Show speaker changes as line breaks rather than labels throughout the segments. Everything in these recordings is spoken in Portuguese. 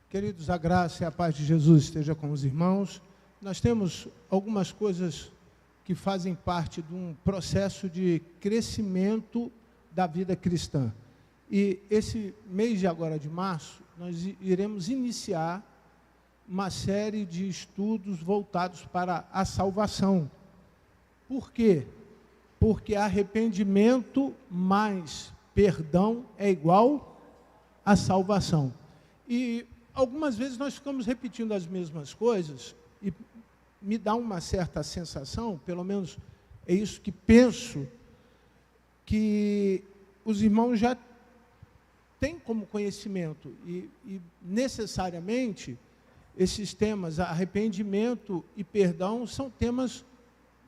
Queridos, a graça e a paz de Jesus esteja com os irmãos. Nós temos algumas coisas que fazem parte de um processo de crescimento da vida cristã. E esse mês de agora de março, nós iremos iniciar uma série de estudos voltados para a salvação. Por quê? Porque arrependimento mais perdão é igual a salvação. E algumas vezes nós ficamos repetindo as mesmas coisas e me dá uma certa sensação, pelo menos é isso que penso, que os irmãos já têm como conhecimento e necessariamente esses temas, arrependimento e perdão, são temas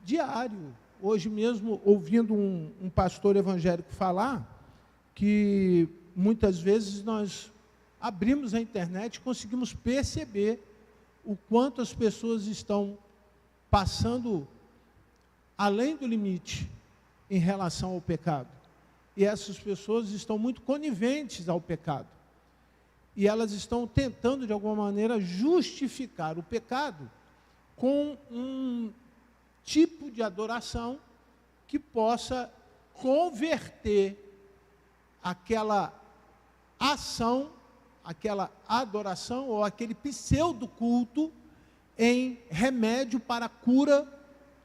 diários. Hoje mesmo, ouvindo um pastor evangélico falar, que muitas vezes nós abrimos a internet e conseguimos perceber o quanto as pessoas estão passando além do limite em relação ao pecado. E essas pessoas estão muito coniventes ao pecado. E elas estão tentando, de alguma maneira, justificar o pecado com um tipo de adoração que possa converter aquela ação, aquela adoração ou aquele pseudo-culto em remédio para a cura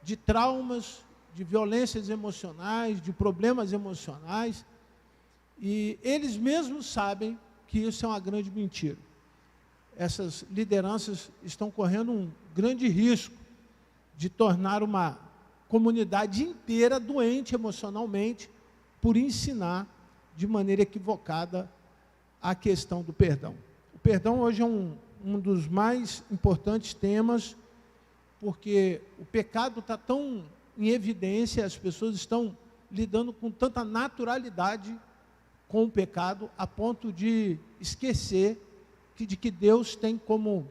de traumas, de violências emocionais, de problemas emocionais. E eles mesmos sabem que isso é uma grande mentira. Essas lideranças estão correndo um grande risco de tornar uma comunidade inteira doente emocionalmente por ensinar de maneira equivocada a questão do perdão. O perdão hoje é um dos mais importantes temas, porque o pecado está tão em evidência, as pessoas estão lidando com tanta naturalidade com o pecado, a ponto de esquecer de que Deus tem como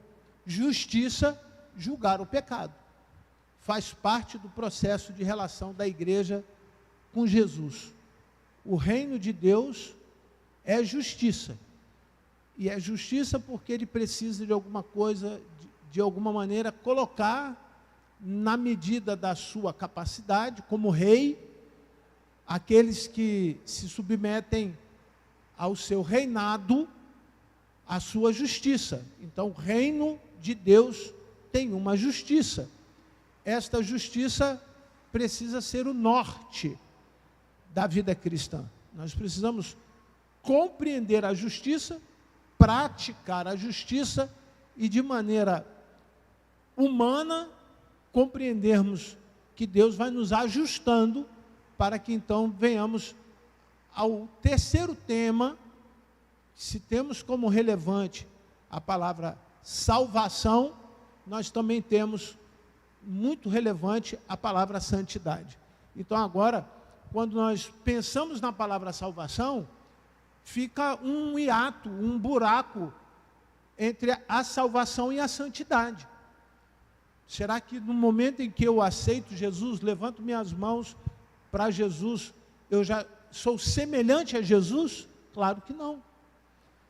justiça julgar o pecado. Faz parte do processo de relação da igreja com Jesus. O reino de Deus é justiça. E é justiça porque ele precisa de alguma coisa, de alguma maneira, colocar na medida da sua capacidade, como rei, aqueles que se submetem ao seu reinado, à sua justiça. Então, o reino de Deus tem uma justiça. Esta justiça precisa ser o norte da vida cristã. Nós precisamos compreender a justiça, praticar a justiça e, de maneira humana, compreendermos que Deus vai nos ajustando para que então venhamos ao terceiro tema. Se temos como relevante a palavra salvação, nós também temos muito relevante a palavra santidade. Então agora, quando nós pensamos na palavra salvação, fica um hiato, um buraco entre a salvação e a santidade. Será que no momento em que eu aceito Jesus, levanto minhas mãos para Jesus, eu já sou semelhante a Jesus? Claro que não.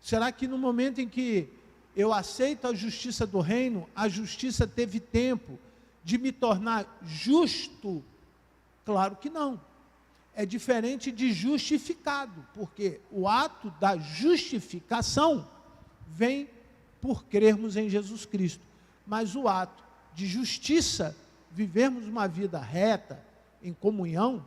Será que no momento em que eu aceito a justiça do reino, a justiça teve tempo de me tornar justo? Claro que não. É diferente de justificado, porque o ato da justificação vem por crermos em Jesus Cristo. Mas o ato de justiça, vivermos uma vida reta, em comunhão,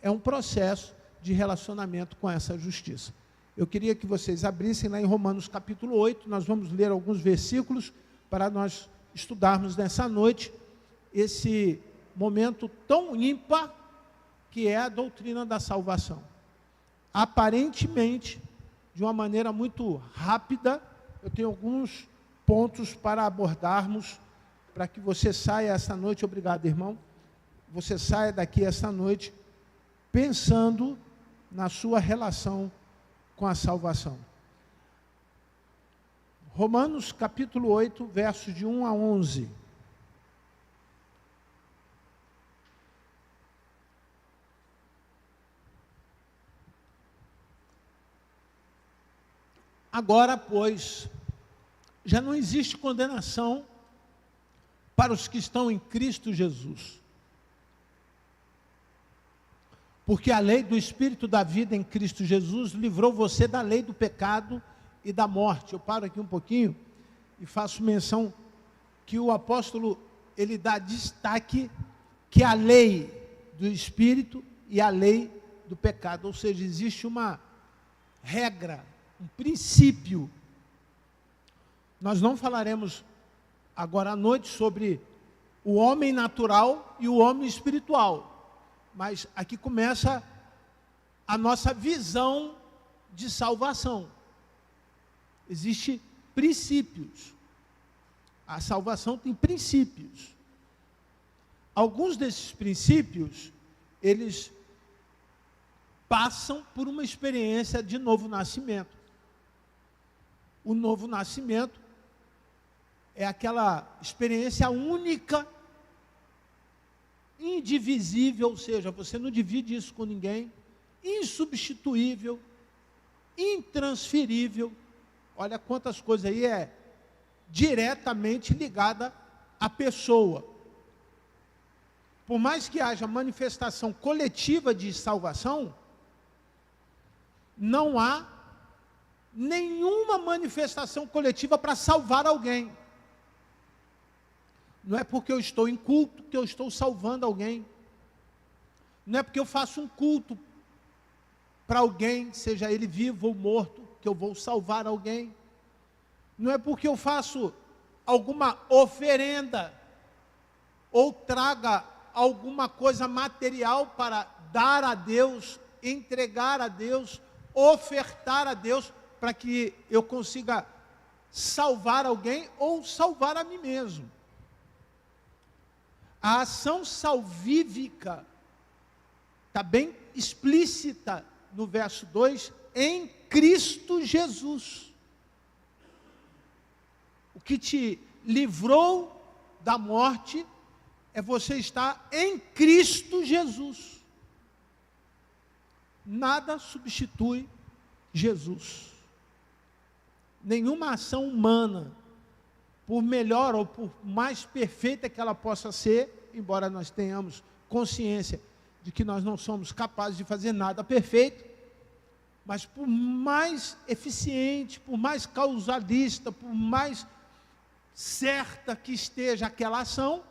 é um processo de relacionamento com essa justiça. Eu queria que vocês abrissem lá em Romanos capítulo 8, nós vamos ler alguns versículos para nós estudarmos nessa noite esse momento tão ímpar que é a doutrina da salvação. Aparentemente, de uma maneira muito rápida, eu tenho alguns pontos para abordarmos, para que você saia essa noite, obrigado, irmão, você saia daqui essa noite pensando na sua relação com a salvação. Romanos capítulo 8, versos de 1 a 11. Agora, pois, já não existe condenação para os que estão em Cristo Jesus. Porque a lei do Espírito da vida em Cristo Jesus livrou você da lei do pecado e da morte. Eu paro aqui um pouquinho e faço menção que o apóstolo, ele dá destaque que a lei do Espírito e a lei do pecado. Ou seja, existe uma regra, um princípio. Nós não falaremos agora à noite sobre o homem natural e o homem espiritual. Mas aqui começa a nossa visão de salvação. Existem princípios. A salvação tem princípios. Alguns desses princípios, eles passam por uma experiência de novo nascimento. O novo nascimento é aquela experiência única, indivisível, ou seja, você não divide isso com ninguém, insubstituível, intransferível. Olha quantas coisas aí é diretamente ligada à pessoa. Por mais que haja manifestação coletiva de salvação, não há nenhuma manifestação coletiva para salvar alguém. Não é porque eu estou em culto que eu estou salvando alguém. Não é porque eu faço um culto para alguém, seja ele vivo ou morto, que eu vou salvar alguém. Não é porque eu faço alguma oferenda ou traga alguma coisa material para dar a Deus, entregar a Deus, ofertar a Deus, para que eu consiga salvar alguém ou salvar a mim mesmo. A ação salvífica está bem explícita no verso 2, em Cristo Jesus. O que te livrou da morte é você estar em Cristo Jesus. Nada substitui Jesus. Nenhuma ação humana, por melhor ou por mais perfeita que ela possa ser, embora nós tenhamos consciência de que nós não somos capazes de fazer nada perfeito, mas por mais eficiente, por mais causalista, por mais certa que esteja aquela ação,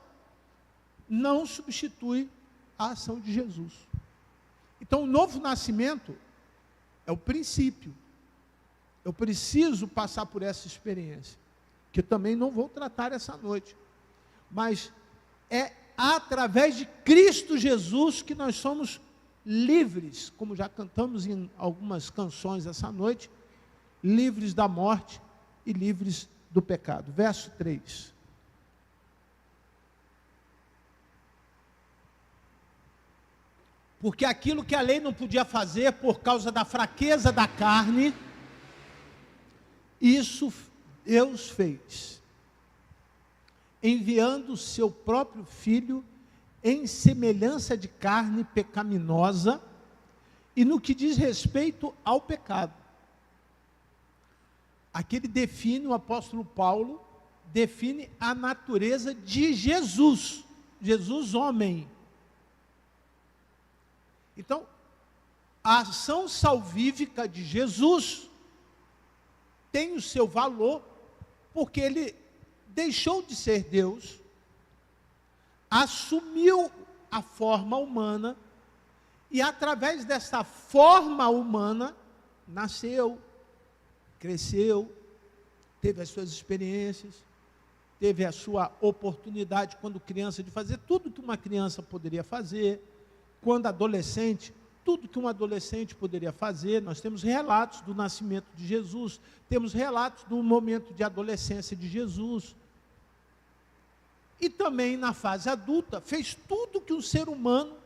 não substitui a ação de Jesus. Então, o novo nascimento é o princípio. Eu preciso passar por essa experiência, que eu também não vou tratar essa noite, mas é através de Cristo Jesus que nós somos livres, como já cantamos em algumas canções essa noite, livres da morte e livres do pecado. Verso 3. Porque aquilo que a lei não podia fazer por causa da fraqueza da carne, isso Deus fez, enviando o seu próprio Filho em semelhança de carne pecaminosa, e no que diz respeito ao pecado. Aqui ele define, o apóstolo Paulo, define a natureza de Jesus, Jesus homem. Então, a ação salvífica de Jesus tem o seu valor, porque ele deixou de ser Deus, assumiu a forma humana, e através dessa forma humana, nasceu, cresceu, teve as suas experiências, teve a sua oportunidade, quando criança, de fazer tudo que uma criança poderia fazer, quando adolescente, tudo que um adolescente poderia fazer. Nós temos relatos do nascimento de Jesus, temos relatos do momento de adolescência de Jesus, e também na fase adulta, fez tudo que um ser humano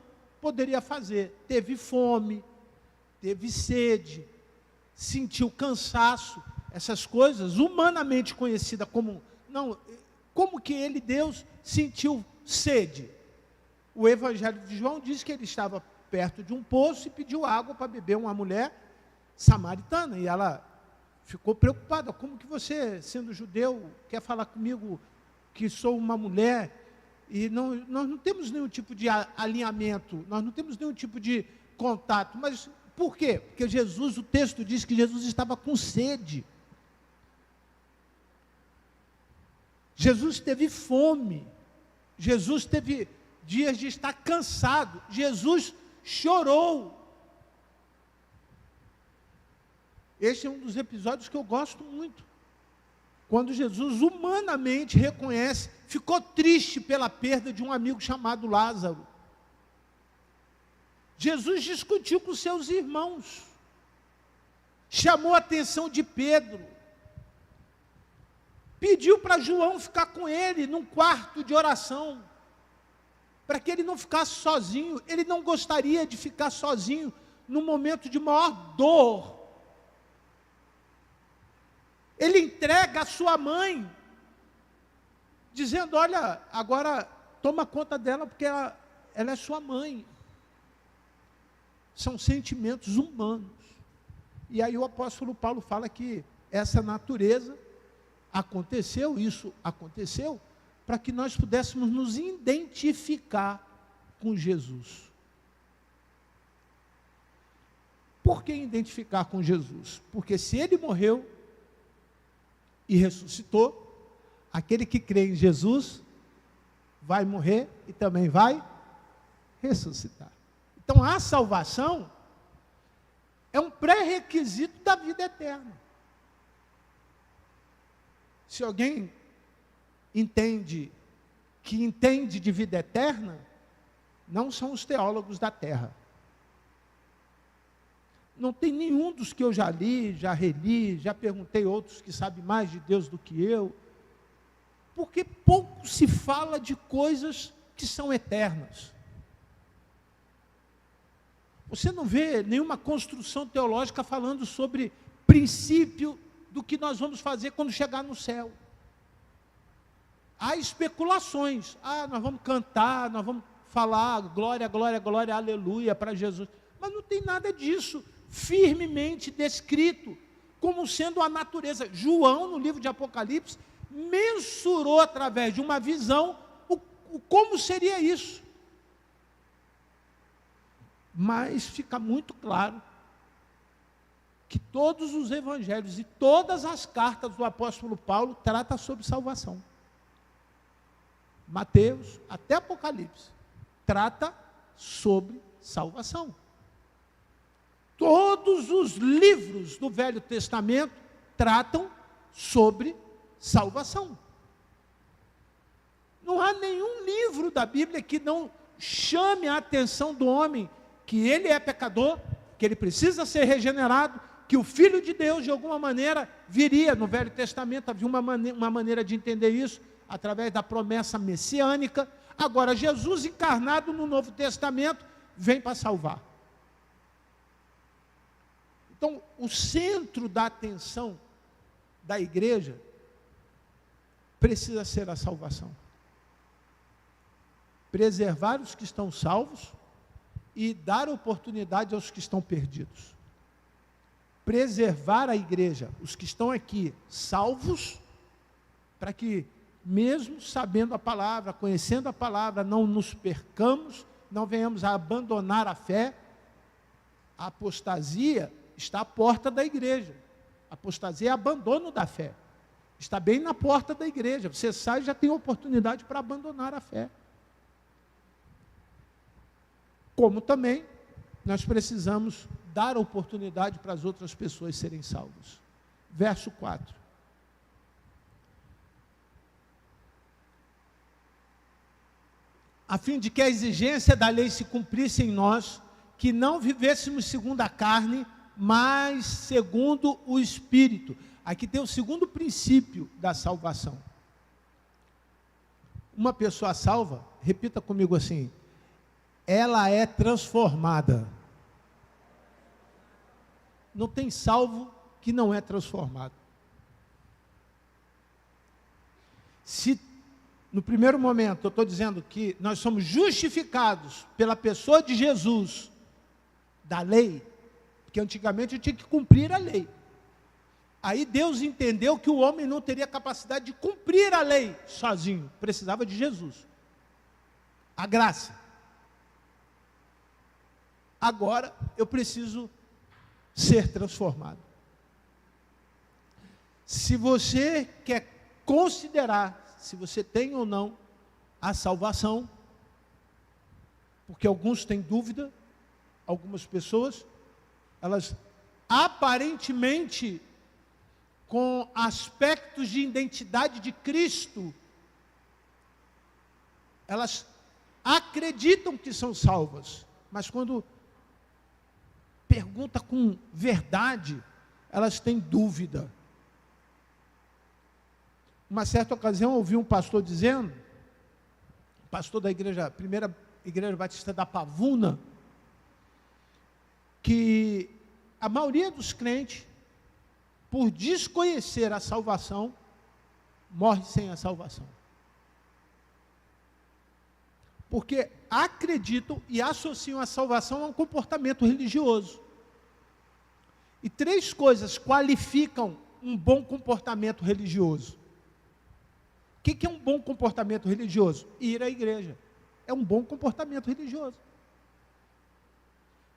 poderia fazer. Teve fome, teve sede, sentiu cansaço, essas coisas humanamente conhecidas como, não, como que ele, Deus, sentiu sede? O Evangelho de João diz que ele estava perto de um poço e pediu água para beber, uma mulher samaritana, e ela ficou preocupada. Como que você, sendo judeu, quer falar comigo que sou uma mulher e nós não temos nenhum tipo de alinhamento, nós não temos nenhum tipo de contato. Mas por quê? Porque Jesus, o texto diz que Jesus estava com sede. Jesus teve fome. Jesus teve dias de estar cansado. Jesus chorou. Este é um dos episódios que eu gosto muito. Quando Jesus humanamente reconhece, ficou triste pela perda de um amigo chamado Lázaro. Jesus discutiu com seus irmãos, chamou a atenção de Pedro, pediu para João ficar com ele num quarto de oração, para que ele não ficasse sozinho. Ele não gostaria de ficar sozinho num momento de maior dor. Ele entrega a sua mãe, dizendo: olha, agora toma conta dela, porque ela é sua mãe. São sentimentos humanos. E aí o apóstolo Paulo fala que essa natureza isso aconteceu para que nós pudéssemos nos identificar com Jesus. Por que identificar com Jesus? Porque se ele morreu e ressuscitou, aquele que crê em Jesus vai morrer e também vai ressuscitar. Então, a salvação é um pré-requisito da vida eterna. Se alguém entende de vida eterna, não são os teólogos da terra. Não tem nenhum dos que eu já li, já reli, já perguntei outros que sabem mais de Deus do que eu, porque pouco se fala de coisas que são eternas. Você não vê nenhuma construção teológica falando sobre princípio do que nós vamos fazer quando chegar no céu. Há especulações. Nós vamos cantar, nós vamos falar glória, glória, glória, aleluia para Jesus. Mas não tem nada disso firmemente descrito como sendo a natureza. João, no livro de Apocalipse, mensurou através de uma visão como seria isso. Mas fica muito claro que todos os evangelhos e todas as cartas do apóstolo Paulo tratam sobre salvação. Mateus, até Apocalipse, trata sobre salvação. Todos os livros do Velho Testamento tratam sobre salvação. Não há nenhum livro da Bíblia que não chame a atenção do homem que ele é pecador, que ele precisa ser regenerado, que o Filho de Deus, de alguma maneira, viria. No Velho Testamento havia uma maneira de entender isso, através da promessa messiânica. Agora, Jesus encarnado no Novo Testamento, vem para salvar. Então, o centro da atenção da igreja precisa ser a salvação. Preservar os que estão salvos e dar oportunidade aos que estão perdidos. Preservar a igreja, os que estão aqui salvos, para que, mesmo sabendo a palavra, conhecendo a palavra, não nos percamos, não venhamos a abandonar a fé. A apostasia está à porta da igreja. A apostasia é abandono da fé. Está bem na porta da igreja. Você sai e já tem oportunidade para abandonar a fé. Como também nós precisamos dar oportunidade para as outras pessoas serem salvas. Verso 4. A fim de que a exigência da lei se cumprisse em nós, que não vivêssemos segundo a carne, mas segundo o Espírito. Aqui tem o segundo princípio da salvação. Uma pessoa salva, repita comigo assim: ela é transformada. Não tem salvo que não é transformado. Se no primeiro momento eu estou dizendo que nós somos justificados pela pessoa de Jesus, da lei, porque antigamente eu tinha que cumprir a lei. Aí Deus entendeu que o homem não teria capacidade de cumprir a lei sozinho, precisava de Jesus, a graça. Agora eu preciso ser transformado. Se você quer considerar se você tem ou não a salvação, porque alguns têm dúvida, algumas pessoas, elas aparentemente com aspectos de identidade de Cristo, elas acreditam que são salvas, mas quando pergunta com verdade, elas têm dúvida. Uma certa ocasião, eu ouvi um pastor dizendo, pastor da igreja, primeira igreja batista da Pavuna, que a maioria dos crentes, por desconhecer a salvação, morre sem a salvação. Porque acreditam e associam a salvação a um comportamento religioso. E 3 coisas qualificam um bom comportamento religioso. O que é um bom comportamento religioso? Ir à igreja. É um bom comportamento religioso.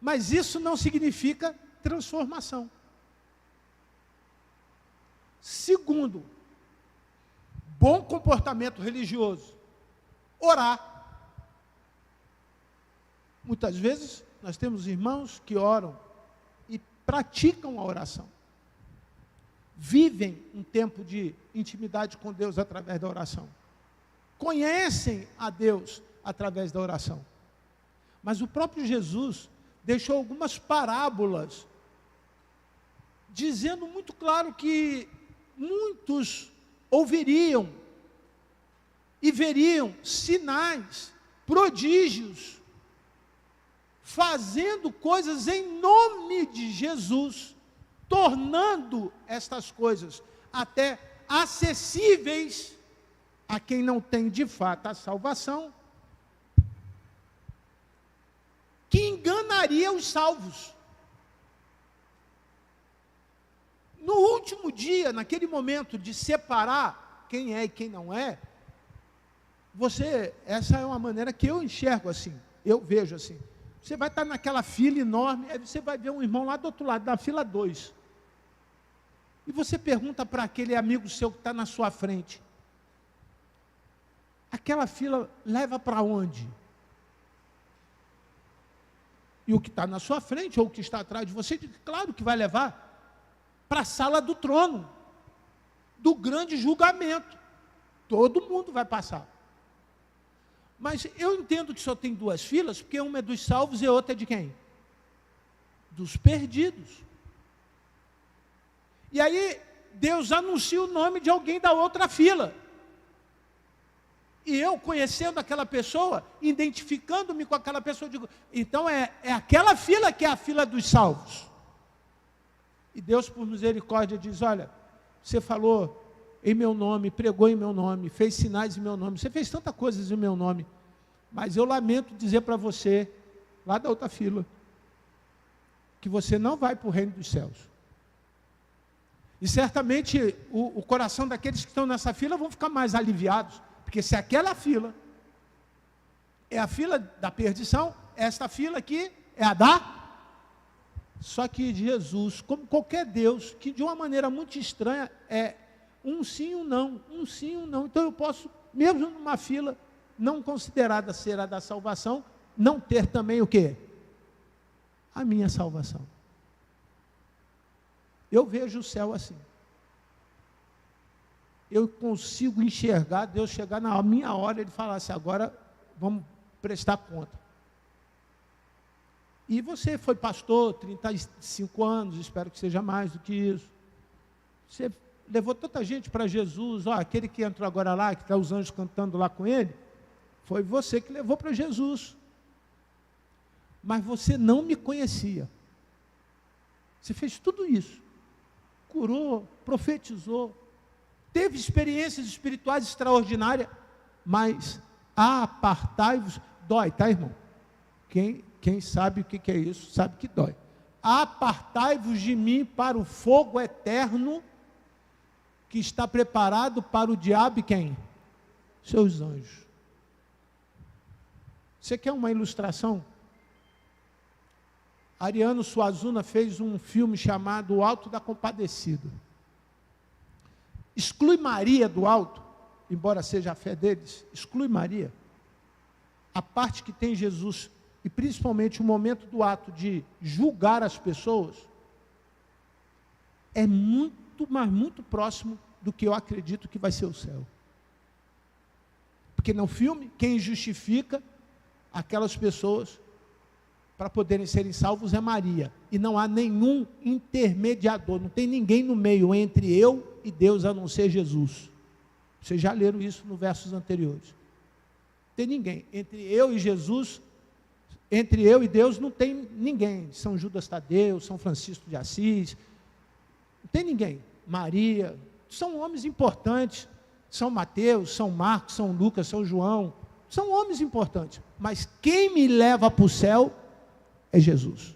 Mas isso não significa transformação. Segundo, bom comportamento religioso, orar. Muitas vezes nós temos irmãos que oram e praticam a oração. Vivem um tempo de intimidade com Deus através da oração. Conhecem a Deus através da oração. Mas o próprio Jesus deixou algumas parábolas, dizendo muito claro que muitos ouviriam e veriam sinais, prodígios, fazendo coisas em nome de Jesus, tornando estas coisas até acessíveis a quem não tem de fato a salvação, que enganaria os salvos. No último dia, naquele momento de separar quem é e quem não é, essa é uma maneira que eu enxergo assim, eu vejo assim. Você vai estar naquela fila enorme, aí você vai ver um irmão lá do outro lado, da fila 2. E você pergunta para aquele amigo seu que está na sua frente, aquela fila leva para onde? E o que está na sua frente, ou o que está atrás de você, claro que vai levar para a sala do trono, do grande julgamento. Todo mundo vai passar. Mas eu entendo que só tem 2 filas, porque uma é dos salvos e a outra é de quem? Dos perdidos. E aí, Deus anuncia o nome de alguém da outra fila. E eu, conhecendo aquela pessoa, identificando-me com aquela pessoa, digo, então é aquela fila que é a fila dos salvos. E Deus, por misericórdia, diz, olha, você falou em meu nome, pregou em meu nome, fez sinais em meu nome, você fez tantas coisas em meu nome, mas eu lamento dizer para você, lá da outra fila, que você não vai para o reino dos céus. E certamente o coração daqueles que estão nessa fila vão ficar mais aliviados, porque se aquela fila é a fila da perdição, esta fila aqui é a da... Só que Jesus, como qualquer Deus, que de uma maneira muito estranha, é um sim e um não, um sim e um não. Então eu posso, mesmo numa fila não considerada ser a da salvação, não ter também o quê? A minha salvação. Eu vejo o céu assim. Eu consigo enxergar Deus chegar na minha hora e Ele falar assim, agora vamos prestar conta. E você foi pastor 35 anos, espero que seja mais do que isso. Você levou tanta gente para Jesus, aquele que entrou agora lá, que está os anjos cantando lá com ele, foi você que levou para Jesus. Mas você não me conhecia. Você fez tudo isso. Curou, profetizou, teve experiências espirituais extraordinárias, mas apartai-vos, dói, tá, irmão? Quem sabe o que é isso, sabe que dói. Apartai-vos de mim para o fogo eterno, que está preparado para o diabo e quem? Seus anjos. Você quer uma ilustração? Ariano Suassuna fez um filme chamado O Alto da Compadecida. Exclui Maria do alto, embora seja a fé deles, exclui Maria. A parte que tem Jesus, e principalmente o momento do ato de julgar as pessoas, é muito, mas muito próximo do que eu acredito que vai ser o céu. Porque no filme, quem justifica aquelas pessoas para poderem serem salvos é Maria. E não há nenhum intermediador, não tem ninguém no meio entre eu e Deus, a não ser Jesus. Vocês já leram isso nos versos anteriores. Não tem ninguém. Entre eu e Jesus, entre eu e Deus, não tem ninguém. São Judas Tadeu, São Francisco de Assis, não tem ninguém. Maria, são homens importantes. São Mateus, São Marcos, São Lucas, São João, são homens importantes. Mas quem me leva para o céu é Jesus.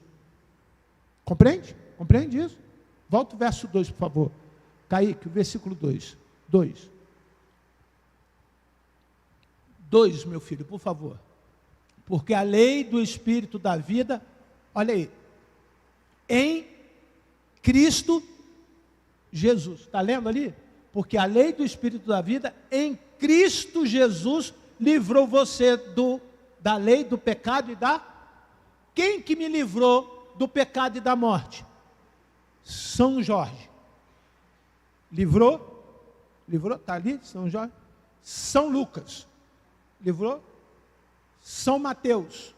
Compreende? Compreende isso? Volta o verso 2, por favor. Kaique, o versículo 2. 2, meu filho, por favor. Porque a lei do Espírito da vida, olha aí, em Cristo Jesus. Está lendo ali? Porque a lei do Espírito da vida, em Cristo Jesus, livrou você da lei, do pecado e da... Quem que me livrou do pecado e da morte? São Jorge. Livrou? Livrou? Está ali, São Jorge. São Lucas. Livrou? São Mateus.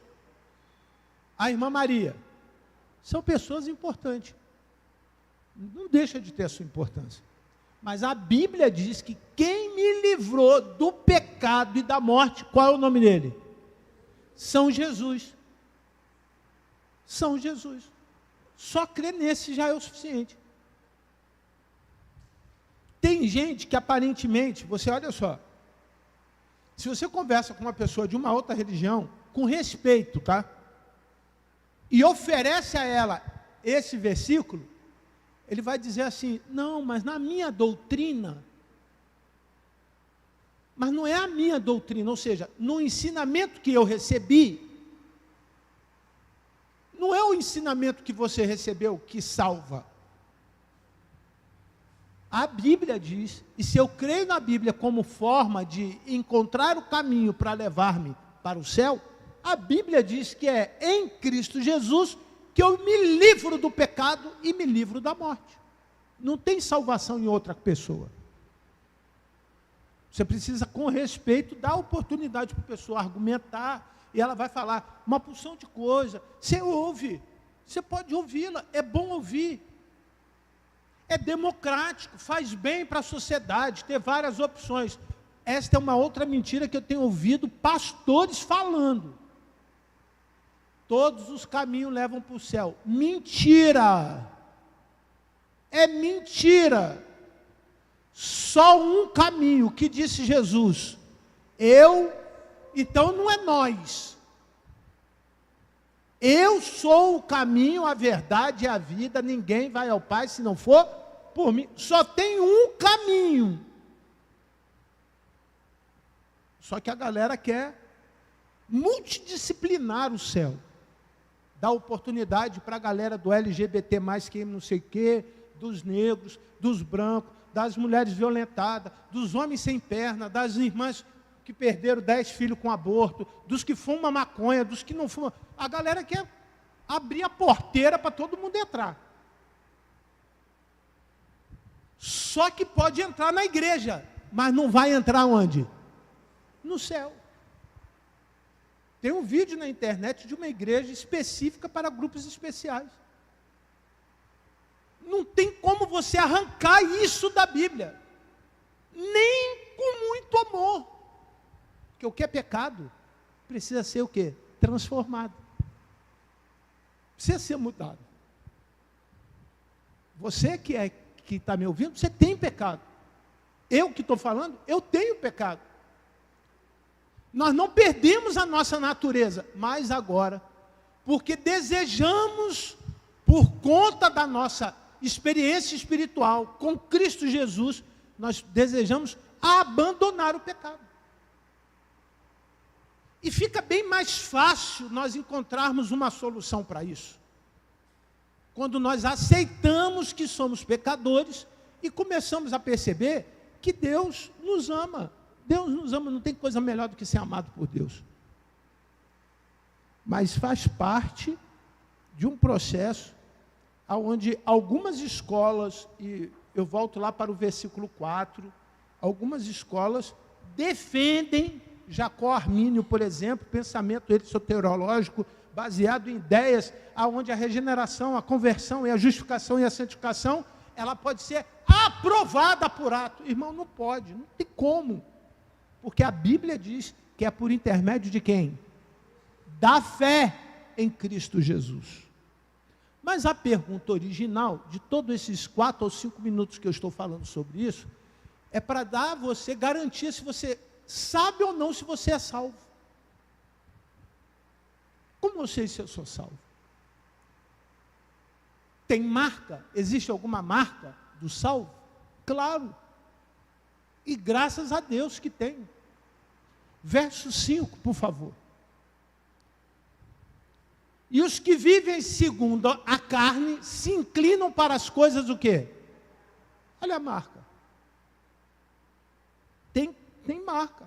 A irmã Maria. São pessoas importantes. Não deixa de ter a sua importância. Mas a Bíblia diz que quem me livrou do pecado e da morte, qual é o nome dele? São Jesus. São Jesus. Só crer nesse já é o suficiente. Tem gente que aparentemente, você olha só, se você conversa com uma pessoa de uma outra religião, com respeito, tá? E oferece a ela esse versículo, ele vai dizer assim, não, mas na minha doutrina, mas não é a minha doutrina, ou seja, no ensinamento que eu recebi, não é o ensinamento que você recebeu que salva. A Bíblia diz, e se eu creio na Bíblia como forma de encontrar o caminho para levar-me para o céu, a Bíblia diz que é em Cristo Jesus que eu me livro do pecado e me livro da morte. Não tem salvação em outra pessoa. Você precisa, com respeito, dar oportunidade para a pessoa argumentar, e ela vai falar uma porção de coisa. Você ouve, você pode ouvi-la, é bom ouvir. É democrático, faz bem para a sociedade, ter várias opções. Esta é uma outra mentira que eu tenho ouvido pastores falando. Todos os caminhos levam para o céu. Mentira! É mentira! Só um caminho, que disse Jesus. Então não é nós. Eu sou o caminho, a verdade e a vida, ninguém vai ao Pai se não for por mim. Só tem um caminho. Só que a galera quer multidisciplinar o céu. Dá oportunidade para a galera do LGBT+, que não sei o quê, dos negros, dos brancos, das mulheres violentadas, dos homens sem perna, das irmãs que perderam 10 filhos com aborto, dos que fumam maconha, dos que não fumam. A galera quer abrir a porteira para todo mundo entrar. Só que pode entrar na igreja, mas não vai entrar onde? No céu. Tem um vídeo na internet de uma igreja específica para grupos especiais. Não tem como você arrancar isso da Bíblia. Nem com muito amor. Porque o que é pecado precisa ser o quê? Transformado. Precisa ser mudado. Você que está me ouvindo, você tem pecado. Eu que estou falando, eu tenho pecado. Nós não perdemos a nossa natureza, mas agora, porque desejamos, por conta da nossa experiência espiritual com Cristo Jesus, nós desejamos abandonar o pecado. E fica bem mais fácil nós encontrarmos uma solução para isso, quando nós aceitamos que somos pecadores e começamos a perceber que Deus nos ama. Deus nos ama, não tem coisa melhor do que ser amado por Deus. Mas faz parte de um processo onde algumas escolas, e eu volto lá para o versículo 4, algumas escolas defendem Jacó Armínio, por exemplo, pensamento soteriológico, baseado em ideias onde a regeneração, a conversão e a justificação e a santificação, ela pode ser aprovada por ato. Irmão, não pode, não tem como. Porque a Bíblia diz que é por intermédio de quem? Da fé em Cristo Jesus. Mas a pergunta original, de todos esses 4 ou 5 minutos que eu estou falando sobre isso, é para dar a você garantia se você sabe ou não se você é salvo. Como eu sei se eu sou salvo? Tem marca? Existe alguma marca do salvo? Claro. E graças a Deus que tem. Verso 5, por favor. E os que vivem segundo a carne se inclinam para as coisas do quê? Olha a marca. Tem marca.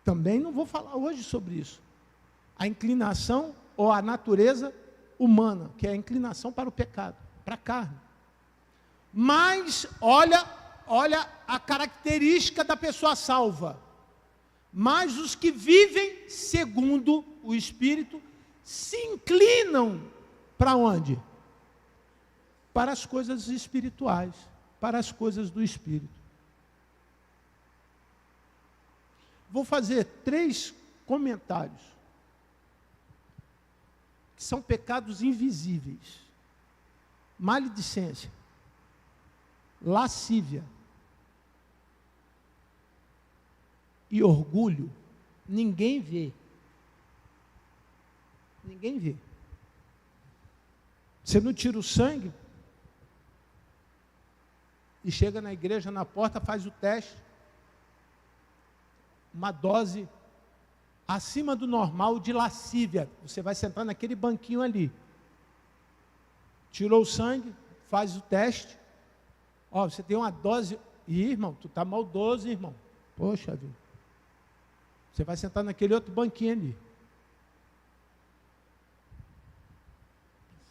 Também não vou falar hoje sobre isso. A inclinação ou a natureza humana, que é a inclinação para o pecado, para a carne. Mas, olha a característica da pessoa salva. Mas os que vivem segundo o Espírito se inclinam para onde? Para as coisas espirituais, para as coisas do Espírito. Vou fazer 3 comentários, que são pecados invisíveis: maledicência, lascívia e orgulho. Ninguém vê. Ninguém vê. Você não tira o sangue e chega na igreja, na porta, faz o teste. Uma dose acima do normal de lascívia. Você vai sentar naquele banquinho ali. Tirou o sangue, faz o teste. Ó, você tem uma dose. Ih, irmão, tu está maldoso, irmão. Poxa vida. Você vai sentar naquele outro banquinho ali.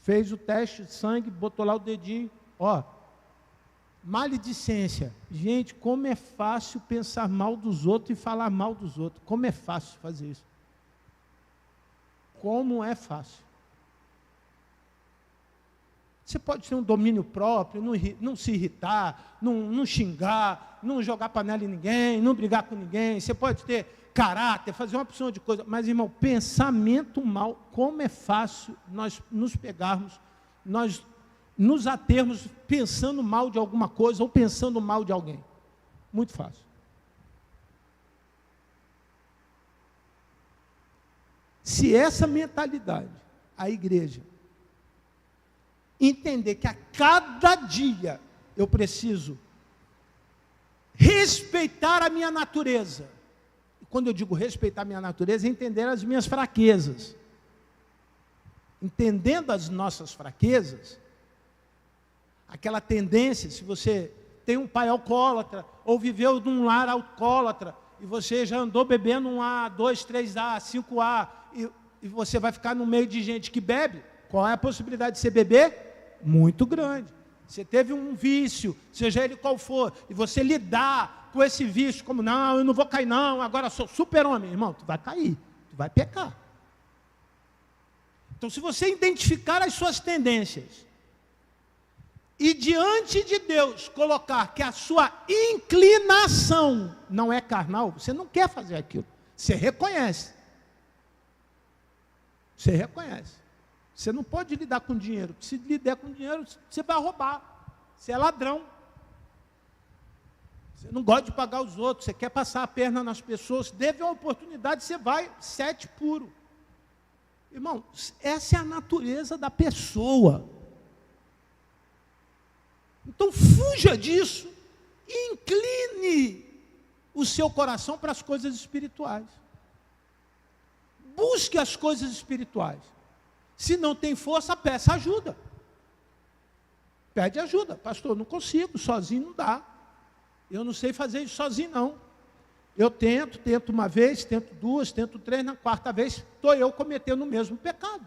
Fez o teste de sangue, botou lá o dedinho. Ó, maledicência. Gente, como é fácil pensar mal dos outros e falar mal dos outros. Como é fácil fazer isso. Como é fácil. Você pode ter um domínio próprio, não se irritar, não xingar, não jogar panela em ninguém, não brigar com ninguém. Você pode ter caráter, fazer uma opção de coisa. Mas, irmão, pensamento mal, como é fácil nós nos pegarmos, nós nos atermos pensando mal de alguma coisa ou pensando mal de alguém. Muito fácil. Se essa mentalidade, a igreja, entender que a cada dia eu preciso respeitar a minha natureza. E quando eu digo respeitar a minha natureza, é entender as minhas fraquezas. Entendendo as nossas fraquezas, aquela tendência, se você tem um pai alcoólatra, ou viveu num lar alcoólatra, e você já andou bebendo um A, 2, 3A, 5A, e você vai ficar no meio de gente que bebe, qual é a possibilidade de você beber? Muito grande. Você teve um vício, seja ele qual for, e você lidar com esse vício, como, não, eu não vou cair não, agora sou super-homem. Irmão, tu vai cair, tu vai pecar. Então, se você identificar as suas tendências, e diante de Deus colocar que a sua inclinação não é carnal, você não quer fazer aquilo, você reconhece. Você reconhece. Você não pode lidar com dinheiro. Se lidar com dinheiro, você vai roubar. Você é ladrão. Você não gosta de pagar os outros. Você quer passar a perna nas pessoas. Deve uma oportunidade, você vai 7 puro. Irmão, essa é a natureza da pessoa. Então fuja disso e incline o seu coração para as coisas espirituais. Busque as coisas espirituais. Se não tem força, peça ajuda. Pede ajuda. Pastor, não consigo, sozinho não dá. Eu não sei fazer isso sozinho, não. Eu tento uma vez, tento duas, tento três, na quarta vez, estou eu cometendo o mesmo pecado.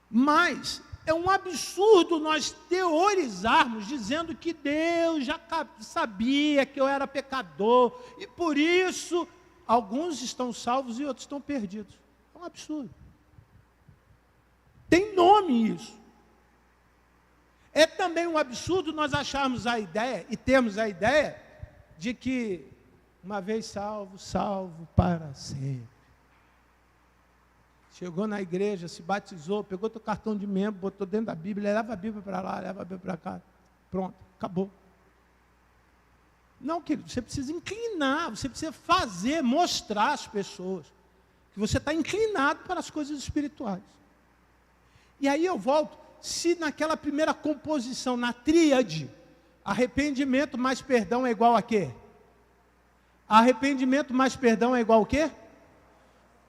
Mas é um absurdo nós teorizarmos dizendo que Deus já sabia que eu era pecador e por isso alguns estão salvos e outros estão perdidos. É um absurdo. Tem nome isso. É também um absurdo nós acharmos a ideia e termos a ideia de que uma vez salvo, salvo para sempre. Chegou na igreja, se batizou, pegou teu cartão de membro, botou dentro da Bíblia, leva a Bíblia para lá, leva a Bíblia para cá. Pronto, acabou. Não, querido, você precisa inclinar, você precisa fazer, mostrar às pessoas que você está inclinado para as coisas espirituais. E aí eu volto, se naquela primeira composição, na tríade, arrependimento mais perdão é igual a quê? Arrependimento mais perdão é igual a quê?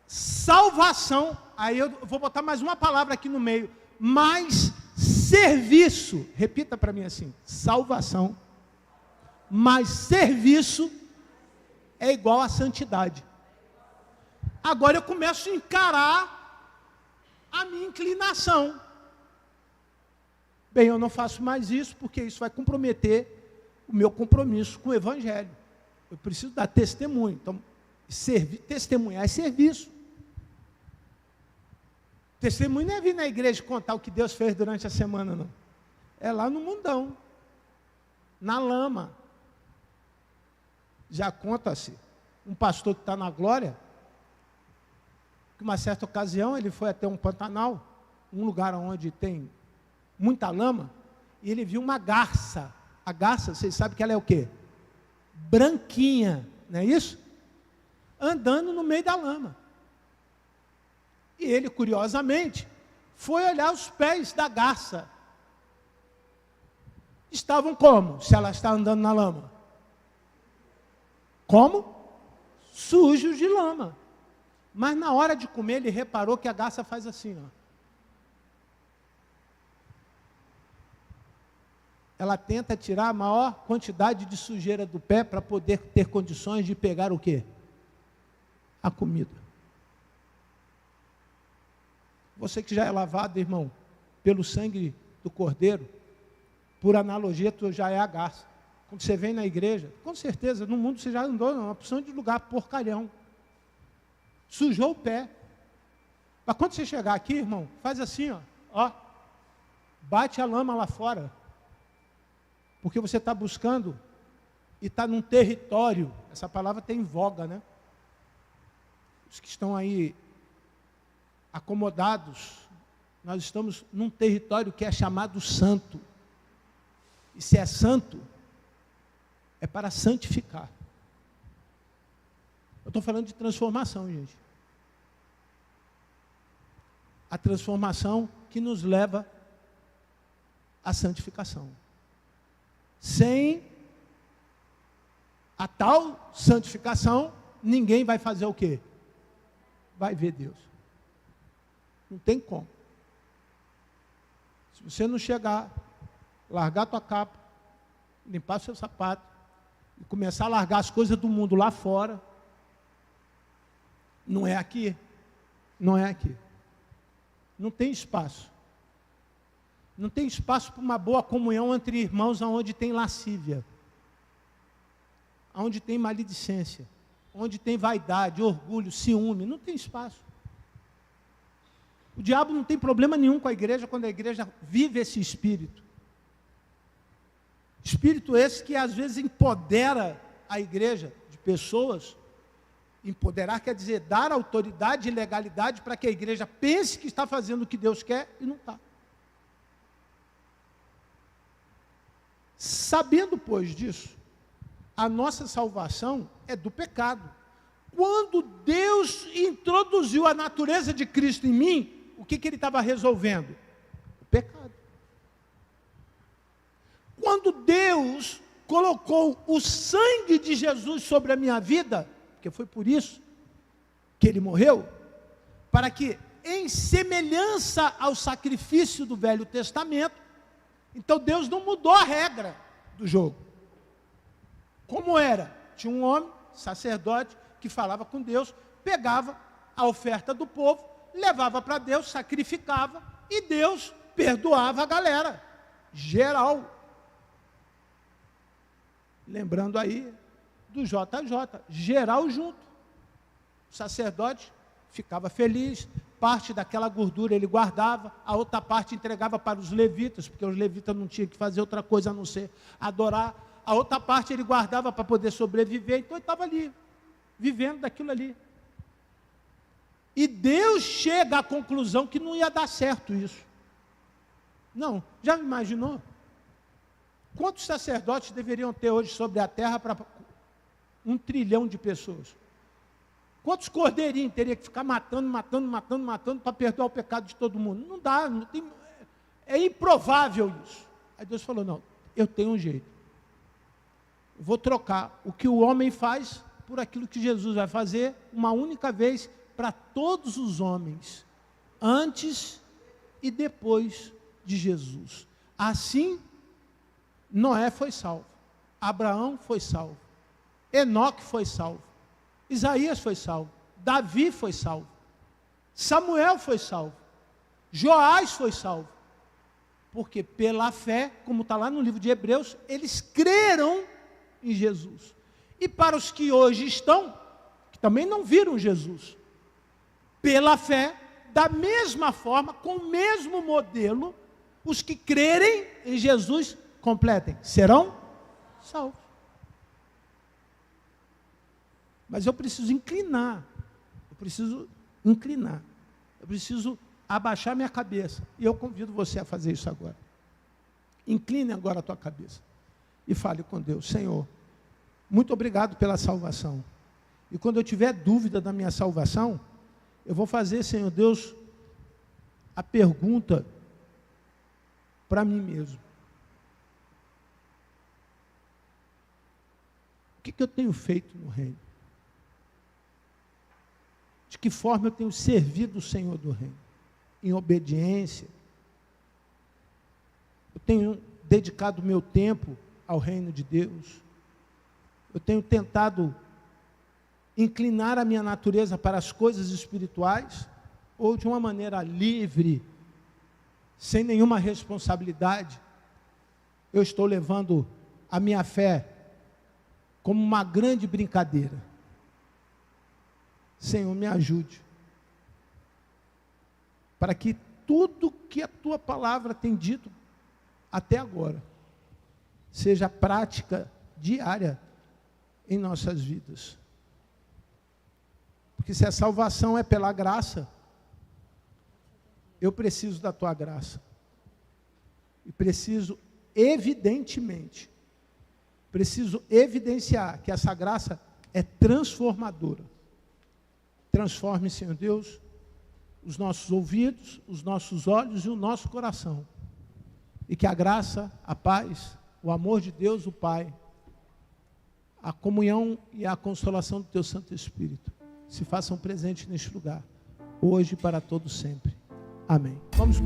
Salvação, aí eu vou botar mais uma palavra aqui no meio, mais serviço, repita para mim assim, salvação, mais serviço é igual a santidade. Agora eu começo a encarar a minha inclinação. Bem, eu não faço mais isso porque isso vai comprometer o meu compromisso com o Evangelho. Eu preciso dar testemunho, então testemunhar é serviço. Testemunho não é vir na igreja contar o que Deus fez durante a semana, não. É lá no mundão, na lama. Já conta-se, um pastor que está na glória, que uma certa ocasião ele foi até um Pantanal, um lugar onde tem muita lama, e ele viu uma garça. A garça, vocês sabem que ela é o quê? Branquinha, não é isso? Andando no meio da lama. E ele, curiosamente, foi olhar os pés da garça. Estavam como? Se ela está andando na lama. Como? Sujos de lama. Mas na hora de comer, ele reparou que a garça faz assim, ó. Ela tenta tirar a maior quantidade de sujeira do pé para poder ter condições de pegar o quê? A comida. Você que já é lavado, irmão, pelo sangue do Cordeiro, por analogia, tu já é a garça. Quando você vem na igreja, com certeza, no mundo você já andou numa opção de lugar porcalhão. Sujou o pé. Mas quando você chegar aqui, irmão, faz assim, ó, bate a lama lá fora. Porque você está buscando e está num território, essa palavra tem voga, né? Os que estão aí acomodados, nós estamos num território que é chamado santo. E se é santo, é para santificar. Eu estou falando de transformação, gente. A transformação que nos leva à santificação. Sem a tal santificação, ninguém vai fazer o quê? Vai ver Deus. Não tem como. Se você não chegar, largar tua capa, limpar seu sapato, e começar a largar as coisas do mundo lá fora, não é aqui. Não é aqui. Não tem espaço. Não tem espaço para uma boa comunhão entre irmãos onde tem lascívia, onde tem maledicência, onde tem vaidade, orgulho, ciúme. Não tem espaço. O diabo não tem problema nenhum com a igreja quando a igreja vive esse espírito. Espírito esse que às vezes empodera a igreja de pessoas. Empoderar quer dizer dar autoridade e legalidade para que a igreja pense que está fazendo o que Deus quer e não está. Sabendo, pois, disso, a nossa salvação é do pecado. Quando Deus introduziu a natureza de Cristo em mim, o que ele estava resolvendo? O pecado. Quando Deus colocou o sangue de Jesus sobre a minha vida, porque foi por isso que ele morreu, para que, em semelhança ao sacrifício do Velho Testamento, então Deus não mudou a regra do jogo. Como era? Tinha um homem, sacerdote, que falava com Deus, pegava a oferta do povo, levava para Deus, sacrificava, e Deus perdoava a galera, geral. Lembrando aí do JJ, geral junto. O sacerdote ficava feliz, parte daquela gordura ele guardava, a outra parte entregava para os levitas, porque os levitas não tinham que fazer outra coisa a não ser adorar. A outra parte ele guardava para poder sobreviver, então ele estava ali, vivendo daquilo ali. E Deus chega à conclusão que não ia dar certo isso. Não, já imaginou? Quantos sacerdotes deveriam ter hoje sobre a terra para 1 trilhão de pessoas? Quantos cordeirinhos teria que ficar matando para perdoar o pecado de todo mundo? Não dá, não tem, é improvável isso. Aí Deus falou, não, eu tenho um jeito. Eu vou trocar o que o homem faz por aquilo que Jesus vai fazer uma única vez para todos os homens, antes e depois de Jesus. Assim, Noé foi salvo, Abraão foi salvo, Enoque foi salvo, Isaías foi salvo, Davi foi salvo, Samuel foi salvo, Joás foi salvo, porque pela fé, como está lá no livro de Hebreus, eles creram em Jesus. E para os que hoje estão, que também não viram Jesus, pela fé, da mesma forma, com o mesmo modelo, os que crerem em Jesus completem, serão salvos. Mas eu preciso inclinar, eu preciso abaixar minha cabeça, e eu convido você a fazer isso agora. Incline agora a tua cabeça, e fale com Deus, Senhor, muito obrigado pela salvação, e quando eu tiver dúvida da minha salvação, eu vou fazer, Senhor Deus, a pergunta para mim mesmo. O que eu tenho feito no reino? De que forma eu tenho servido o Senhor do reino? Em obediência? Eu tenho dedicado meu tempo ao reino de Deus? Eu tenho tentado inclinar a minha natureza para as coisas espirituais? Ou de uma maneira livre, sem nenhuma responsabilidade, eu estou levando a minha fé como uma grande brincadeira? Senhor, me ajude, para que tudo que a tua palavra tem dito até agora, seja prática diária em nossas vidas. Porque se a salvação é pela graça, eu preciso da tua graça. E preciso, evidentemente, evidenciar que essa graça é transformadora. Transforme, Senhor Deus, os nossos ouvidos, os nossos olhos e o nosso coração. E que a graça, a paz, o amor de Deus, o Pai, a comunhão e a consolação do teu Santo Espírito se façam presentes neste lugar, hoje e para todo sempre. Amém. Vamos.